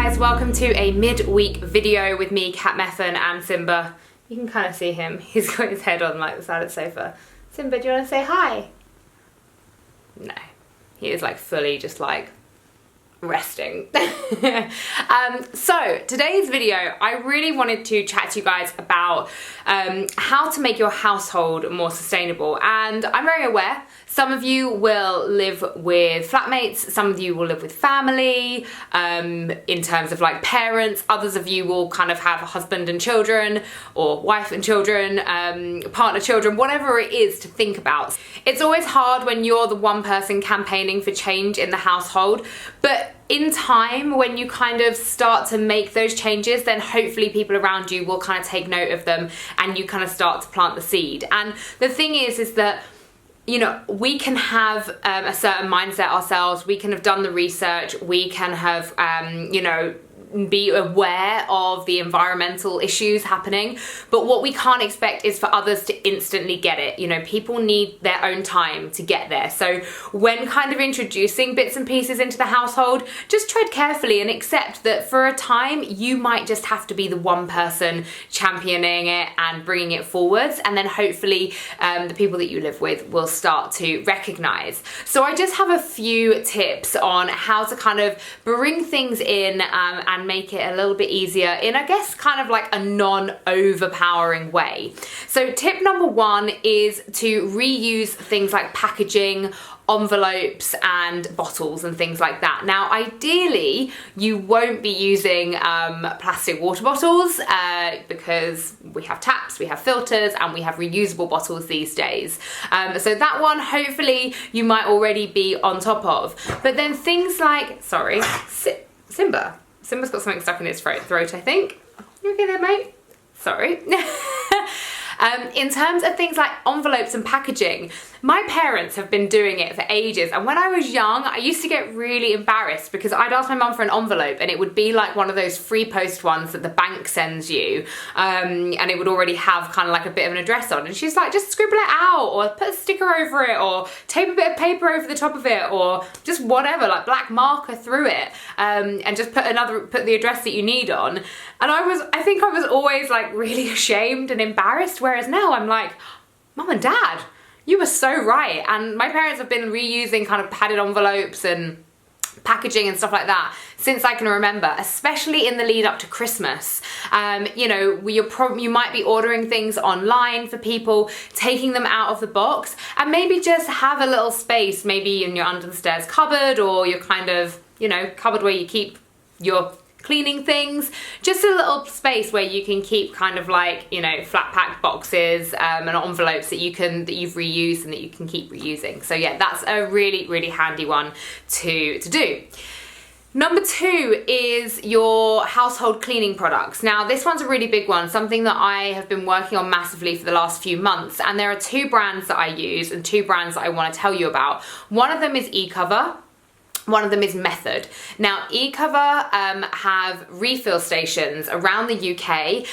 guys, welcome to a midweek video with me, Cat Meffan, and Simba. You can kind of see him. He's got his head on like the side of the sofa. Simba, do you want to say hi? No. He is like fully just like resting. So today's video, I really wanted to chat to you guys about how to make your household more sustainable. And I'm very aware some of you will live with flatmates, some of you will live with family, in terms of like parents, others of you will kind of have a husband and children, or wife and children, partner children, whatever it is to think about. It's always hard when you're the one person campaigning for change in the household, but in time, when you kind of start to make those changes, then hopefully people around you will kind of take note of them and you kind of start to plant the seed. And the thing is that, you know, we can have a certain mindset ourselves, we can have done the research, we can have, you know, be aware of the environmental issues happening, but what we can't expect is for others to instantly get it. You know, people need their own time to get there. So when kind of introducing bits and pieces into the household, just tread carefully and accept that for a time you might just have to be the one person championing it and bringing it forwards, and then hopefully the people that you live with will start to recognize. So I just have a few tips on how to kind of bring things in and make it a little bit easier in, I guess, kind of like a non-overpowering way. So tip number one is to reuse things like packaging, envelopes and bottles and things like that. Now ideally you won't be using plastic water bottles because we have taps, we have filters, and we have reusable bottles these days. So that one hopefully you might already be on top of. But then things like, sorry, Simba's got something stuck in his throat, I think. You okay there, mate? Sorry. In terms of things like envelopes and packaging, my parents have been doing it for ages, and when I was young I used to get really embarrassed because I'd ask my mum for an envelope and it would be like one of those free post ones that the bank sends you, and it would already have kind of like a bit of an address on, and she's like, just scribble it out or put a sticker over it or tape a bit of paper over the top of it or just whatever, like black marker through it, and just put the address that you need on. And I think I was always like really ashamed and embarrassed, whereas now I'm like, Mum and Dad, you were so right. And my parents have been reusing kind of padded envelopes and packaging and stuff like that since I can remember, especially in the lead up to Christmas. You know, you might be ordering things online for people, taking them out of the box, and maybe just have a little space, maybe in your under the stairs cupboard or your kind of, you know, cupboard where you keep your cleaning things, just a little space where you can keep kind of like, you know, flat packed boxes and envelopes that you've reused and that you can keep reusing. So yeah, that's a really, really handy one to do. Number two is your household cleaning products. Now this one's a really big one, something that I have been working on massively for the last few months, and there are two brands that I use and two brands that I want to tell you about. One of them is eCover. One of them is Method. Now, eCover have refill stations around the UK.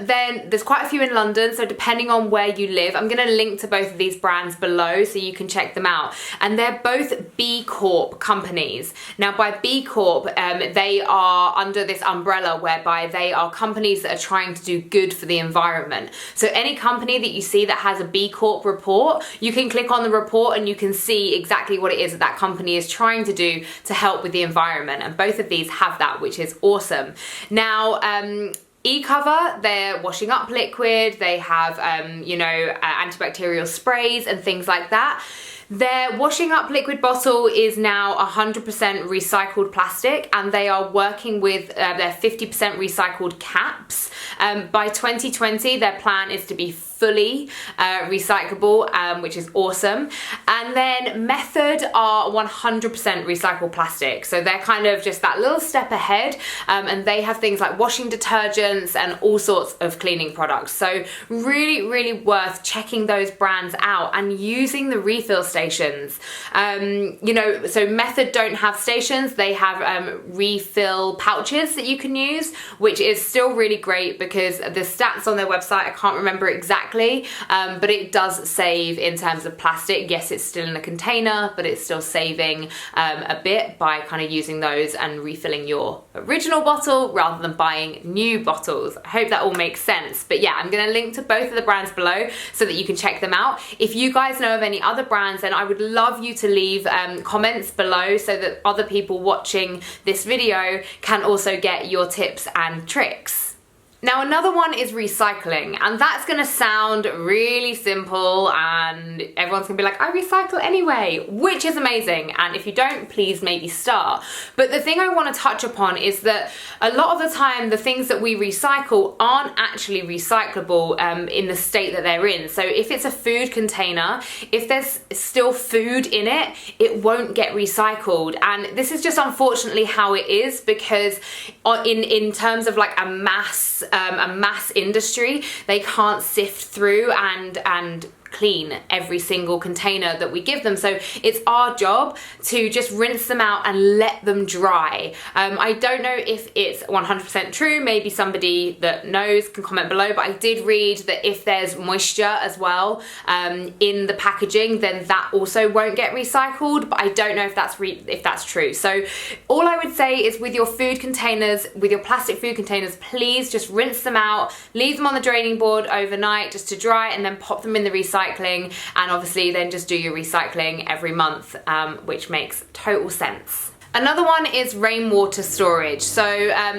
Then there's quite a few in London, so depending on where you live, I'm going to link to both of these brands below so you can check them out. And they're both B Corp companies. Now, by B Corp, they are under this umbrella whereby they are companies that are trying to do good for the environment. So any company that you see that has a B Corp report, you can click on the report and you can see exactly what it is that that company is trying to do to help with the environment, and both of these have that, which is awesome. Now eCover, they're washing up liquid, they have you know, antibacterial sprays and things like that. Their washing up liquid bottle is now 100% recycled plastic, and they are working with their 50% recycled caps. By 2020, their plan is to be fully recyclable, which is awesome. And then Method are 100% recycled plastic. So they're kind of just that little step ahead, and they have things like washing detergents and all sorts of cleaning products. So really, really worth checking those brands out and using the refill stations. You know, so Method don't have stations, they have refill pouches that you can use, which is still really great because the stats on their website, I can't remember exactly exactly, but it does save in terms of plastic. Yes, it's still in a container, but it's still saving a bit by kind of using those and refilling your original bottle rather than buying new bottles. I hope that all makes sense. But yeah, I'm going to link to both of the brands below so that you can check them out. If you guys know of any other brands, then I would love you to leave comments below so that other people watching this video can also get your tips and tricks. Now another one is recycling, and that's gonna sound really simple and everyone's gonna be like, I recycle anyway, which is amazing, and if you don't, please maybe start. But the thing I wanna touch upon is that a lot of the time the things that we recycle aren't actually recyclable in the state that they're in. So if it's a food container, if there's still food in it, it won't get recycled. And this is just unfortunately how it is, because in terms of like a mass industry, they can't sift through and clean every single container that we give them. So it's our job to just rinse them out and let them dry. I don't know if it's 100% true. Maybe somebody that knows can comment below, but I did read that if there's moisture as well in the packaging, then that also won't get recycled, but I don't know if that's true. So all I would say is with your food containers, with your plastic food containers, please just rinse them out, leave them on the draining board overnight just to dry, and then pop them in the recycling, and obviously then just do your recycling every month, which makes total sense. Another one is rainwater storage. So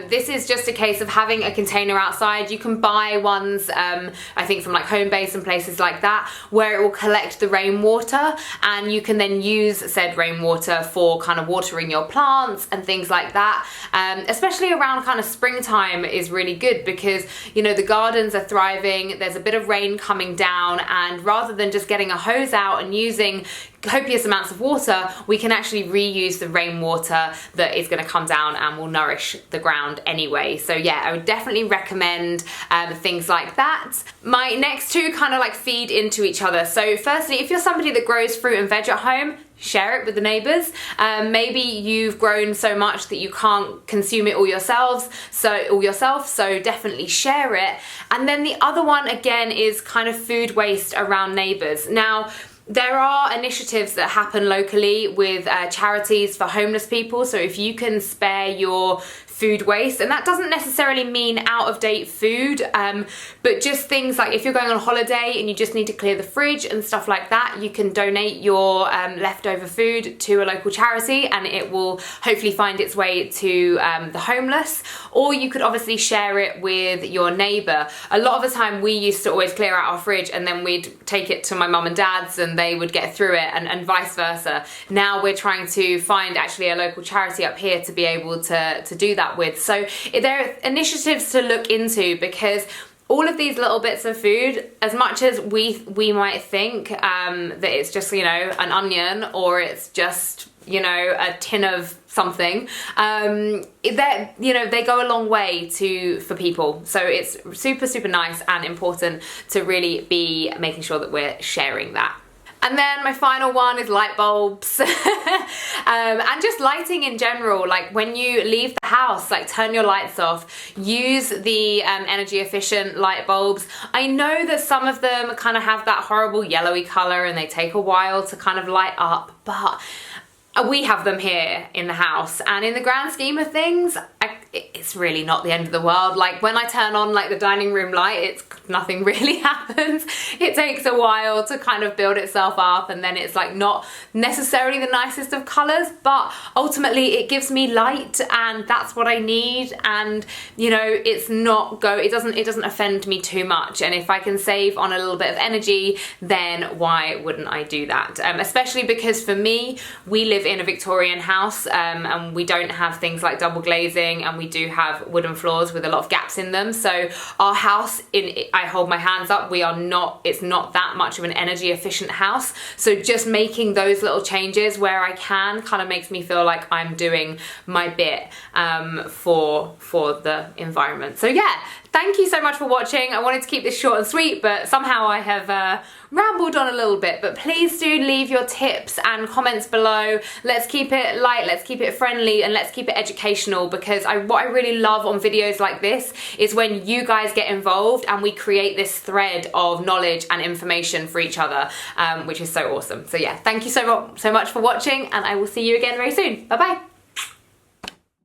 this is just a case of having a container outside. You can buy ones, I think from like Homebase and places like that, where it will collect the rainwater, and you can then use said rainwater for kind of watering your plants and things like that. Especially around kind of springtime is really good, because you know the gardens are thriving, there's a bit of rain coming down, and rather than just getting a hose out and using copious amounts of water, we can actually reuse the rainwater that is going to come down and will nourish the ground anyway. So yeah, I would definitely recommend things like that. My next two kind of like feed into each other. So firstly, if you're somebody that grows fruit and veg at home, share it with the neighbors. Maybe you've grown so much that you can't consume it all yourself, so definitely share it. And then the other one again is kind of food waste around neighbors. Now, there are initiatives that happen locally with charities for homeless people. So if you can spare your food waste, and that doesn't necessarily mean out of date food, but just things like if you're going on holiday and you just need to clear the fridge and stuff like that, you can donate your leftover food to a local charity and it will hopefully find its way to the homeless. Or you could obviously share it with your neighbour. A lot of the time we used to always clear out our fridge and then we'd take it to my mum and dad's and they would get through it, and vice versa. Now we're trying to find actually a local charity up here to be able to do that with. So there are initiatives to look into, because all of these little bits of food, as much as we might think that it's just, you know, an onion or it's just, you know, a tin of something, that, you know, they go a long way for people. So it's super nice and important to really be making sure that we're sharing that. And then my final one is light bulbs and just lighting in general. Like when you leave the house, like turn your lights off, use the energy efficient light bulbs. I know that some of them kind of have that horrible yellowy color and they take a while to kind of light up, but we have them here in the house, and in the grand scheme of things, it's really not the end of the world. Like when I turn on like the dining room light, nothing really happens. It takes a while to kind of build itself up, and then it's like not necessarily the nicest of colors, but ultimately it gives me light and that's what I need. And you know, it doesn't offend me too much, and if I can save on a little bit of energy, then why wouldn't I do that? Especially because for me, we live in a Victorian house, and we don't have things like double glazing, and we do have wooden floors with a lot of gaps in them. So our house, I hold my hands up, it's not that much of an energy efficient house. So just making those little changes where I can kind of makes me feel like I'm doing my bit for the environment. So yeah, thank you so much for watching. I wanted to keep this short and sweet, but somehow I have rambled on a little bit. But please do leave your tips and comments below. Let's keep it light, let's keep it friendly, and let's keep it educational, because what I really love on videos like this is when you guys get involved and we create this thread of knowledge and information for each other, which is so awesome. So yeah, thank you so much for watching, and I will see you again very soon. Bye bye.